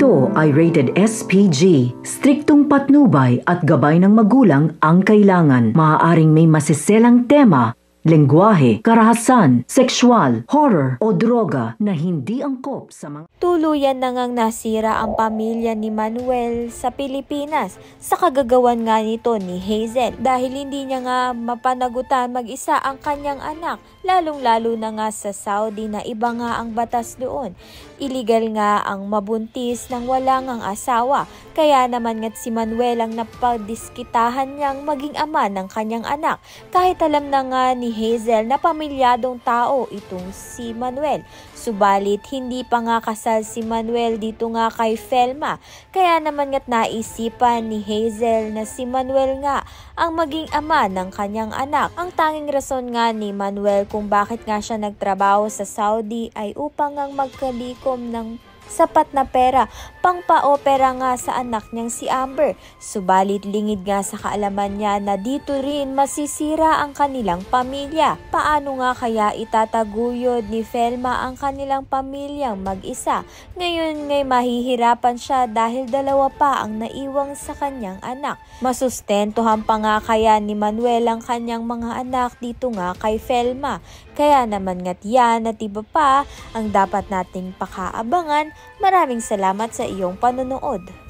Ito ay rated SPG. Striktong patnubay at gabay ng magulang ang kailangan. Maaaring may masiselang tema, lengguwahe, karahasan, sexual, horror o droga na hindi angkop sa mga... Tuluyan na ngang nasira ang pamilya ni Manuel sa Pilipinas sa kagagawan nga nito ni Hazel dahil hindi niya nga mapanagutan mag-isa ang kanyang anak, lalong-lalo na nga sa Saudi na iba nga ang batas doon. Illegal nga ang mabuntis nang wala ngang asawa, kaya naman nga't si Manuel ang napagdiskitahan niyang maging ama ng kanyang anak kahit alam na nga ni Hazel na pamilyadong tao itong si Manuel. Subalit hindi pa nga kasal si Manuel dito nga kay Felma, kaya naman nga't naisipan ni Hazel na si Manuel nga ang maging ama ng kanyang anak. Ang tanging rason nga ni Manuel kung bakit nga siya nagtrabaho sa Saudi ay upang ang magkalikom ng sapat na pera pang-pa-opera nga sa anak niyang si Amber. Subalit lingid nga sa kaalaman niya na dito rin masisira ang kanilang pamilya. Paano nga kaya itataguyod ni Felma ang kanilang pamilyang mag-isa? Ngayon ngay mahihirapan siya dahil dalawa pa ang naiwang sa kanyang anak. Masustentuhan pa nga kaya ni Manuel ang kanyang mga anak dito nga kay Felma. Kaya naman nga't yan at iba pa ang dapat nating pakaabangan. Maraming salamat sa iyong panonood.